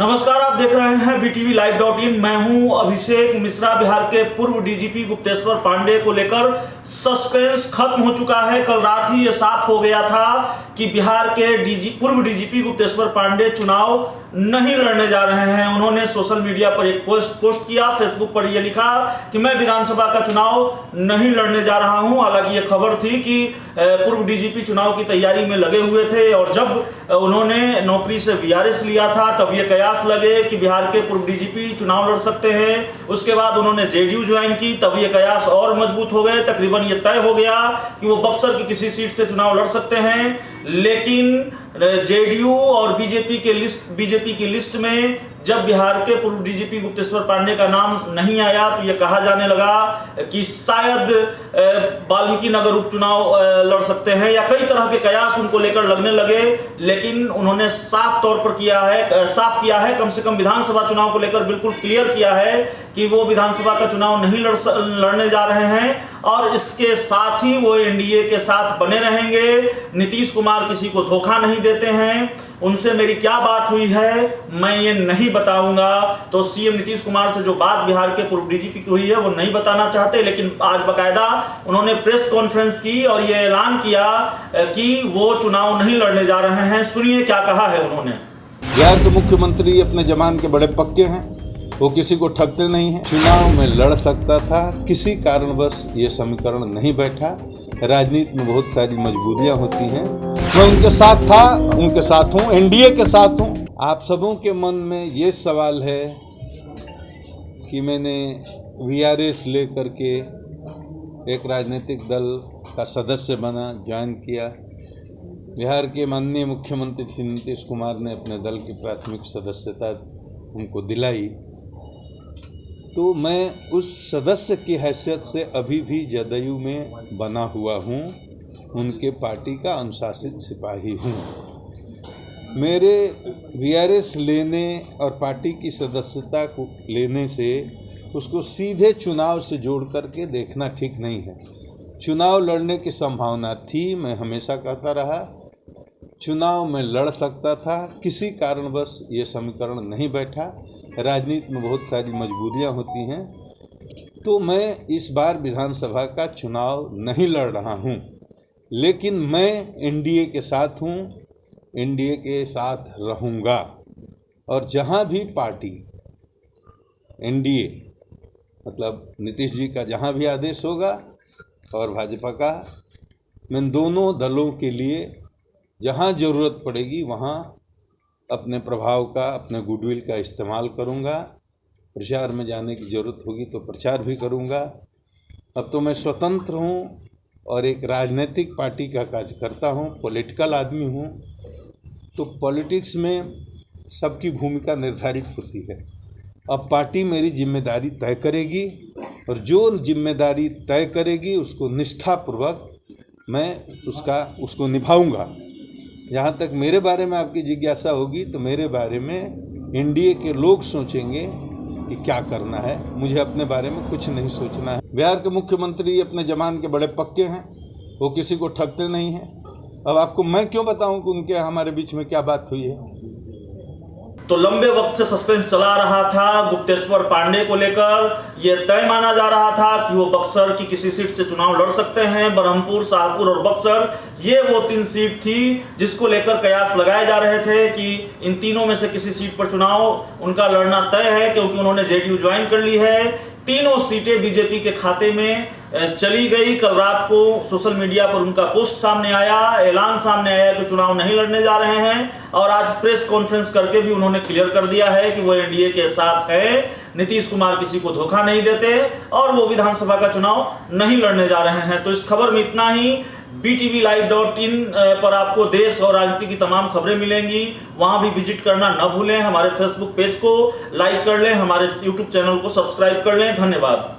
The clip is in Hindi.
नमस्कार, आप देख रहे हैं BTVlive.in। मैं हूं अभिषेक मिश्रा। बिहार के पूर्व डीजीपी गुप्तेश्वर पांडे को लेकर सस्पेंस खत्म हो चुका है। कल रात ही ये साफ हो गया था कि बिहार के पूर्व डीजीपी गुप्तेश्वर पांडे चुनाव नहीं लड़ने जा रहे हैं। उन्होंने सोशल मीडिया पर एक पोस्ट किया, फेसबुक पर यह लिखा कि मैं विधानसभा का चुनाव नहीं लड़ने जा रहा हूं। हालांकि ये खबर थी कि पूर्व डीजीपी चुनाव की तैयारी में लगे हुए थे और जब उन्होंने नौकरी से VRS लिया था तब ये कयास लगे कि बिहार के पूर्व डीजीपी चुनाव लड़ सकते हैं। उसके बाद उन्होंने JDU ज्वाइन की, तब ये कयास और मजबूत हो गए। तकरीबन ये तय हो गया कि वो बक्सर की किसी सीट से चुनाव लड़ सकते हैं। लेकिन JDU और बीजेपी की लिस्ट में जब बिहार के पूर्व डीजीपी गुप्तेश्वर पांडे का नाम नहीं आया तो यह कहा जाने लगा कि शायद वाल्मीकि नगर उपचुनाव लड़ सकते हैं, या कई तरह के कयास उनको लेकर लगने लगे। लेकिन उन्होंने साफ तौर पर साफ किया है, कम से कम विधानसभा चुनाव को लेकर बिल्कुल क्लियर किया है कि वो विधानसभा का चुनाव नहीं लड़ने जा रहे हैं और इसके साथ ही वो NDA के साथ बने रहेंगे। नीतीश कुमार किसी को धोखा नहीं देते हैं। उनसे मेरी क्या बात हुई है मैं ये नहीं बताऊंगा। तो CM नीतीश कुमार से जो बात बिहार के पूर्व डीजीपी की हुई है वो नहीं बताना चाहते, लेकिन आज बाकायदा उन्होंने प्रेस कॉन्फ्रेंस की और ये ऐलान किया कि वो चुनाव नहीं लड़ने जा रहे हैं। सुनिए क्या कहा है उन्होंने। बिहार के मुख्यमंत्री अपने जमान के बड़े पक्के हैं, वो किसी को ठगते नहीं हैं। चुनाव में लड़ सकता था, किसी कारणवश ये समीकरण नहीं बैठा। राजनीति में बहुत सारी मजबूरियां होती हैं। मैं उनके साथ था, उनके साथ हूँ, NDA के साथ हूँ। आप सबों के मन में ये सवाल है कि मैंने VRS लेकर के एक राजनीतिक दल का सदस्य बना, ज्वाइन किया। बिहार के माननीय मुख्यमंत्री श्री नीतीश कुमार ने अपने दल की प्राथमिक सदस्यता उनको दिलाई, तो मैं उस सदस्य की हैसियत से अभी भी जदयू में बना हुआ हूँ, उनके पार्टी का अनुशासित सिपाही हूँ। मेरे VRS लेने और पार्टी की सदस्यता को लेने से उसको सीधे चुनाव से जोड़ करके देखना ठीक नहीं है। चुनाव लड़ने की संभावना थी, मैं हमेशा कहता रहा चुनाव में लड़ सकता था, किसी कारणवश ये समीकरण नहीं बैठा। राजनीति में बहुत सारी मजबूरियां होती हैं, तो मैं इस बार विधानसभा का चुनाव नहीं लड़ रहा हूं। लेकिन मैं NDA के साथ हूं, NDA के साथ रहूंगा और जहां भी पार्टी NDA मतलब नीतीश जी का जहां भी आदेश होगा और भाजपा का, मैं दोनों दलों के लिए जहां ज़रूरत पड़ेगी वहां अपने प्रभाव का, अपने गुडविल का इस्तेमाल करूंगा। प्रचार में जाने की ज़रूरत होगी तो प्रचार भी करूंगा। अब तो मैं स्वतंत्र हूं और एक राजनीतिक पार्टी का कार्य करता हूं, पॉलिटिकल आदमी हूं। तो पॉलिटिक्स में सबकी भूमिका निर्धारित होती है। अब पार्टी मेरी जिम्मेदारी तय करेगी और जो जिम्मेदारी तय करेगी उसको निष्ठापूर्वक मैं उसको निभाऊंगा। जहाँ तक मेरे बारे में आपकी जिज्ञासा होगी तो मेरे बारे में NDA के लोग सोचेंगे कि क्या करना है, मुझे अपने बारे में कुछ नहीं सोचना है। बिहार के मुख्यमंत्री अपने जमान के बड़े पक्के हैं, वो किसी को ठगते नहीं हैं। अब आपको मैं क्यों बताऊं कि उनके हमारे बीच में क्या बात हुई है। तो लंबे वक्त से सस्पेंस चला रहा था गुप्तेश्वर पांडे को लेकर। यह तय माना जा रहा था कि वो बक्सर की किसी सीट से चुनाव लड़ सकते हैं। बरहमपुर, शाहपुर और बक्सर, ये वो 3 सीट थी जिसको लेकर कयास लगाए जा रहे थे कि इन तीनों में से किसी सीट पर चुनाव उनका लड़ना तय है, क्योंकि उन्होंने JDU ज्वाइन कर ली है। तीनों सीटें बीजेपी के खाते में चली गई। कल रात को सोशल मीडिया पर उनका पोस्ट सामने आया, ऐलान सामने आया कि चुनाव नहीं लड़ने जा रहे हैं और आज प्रेस कॉन्फ्रेंस करके भी उन्होंने क्लियर कर दिया है कि वो NDA के साथ है। नीतीश कुमार किसी को धोखा नहीं देते और वो विधानसभा का चुनाव नहीं लड़ने जा रहे हैं। तो इस खबर में इतना ही। BTVlive.in पर आपको देश और राजनीति की तमाम खबरें मिलेंगी, वहां भी विजिट करना न भूलें। हमारे फेसबुक पेज को लाइक कर लें, हमारे YouTube चैनल को सब्सक्राइब कर लें। धन्यवाद।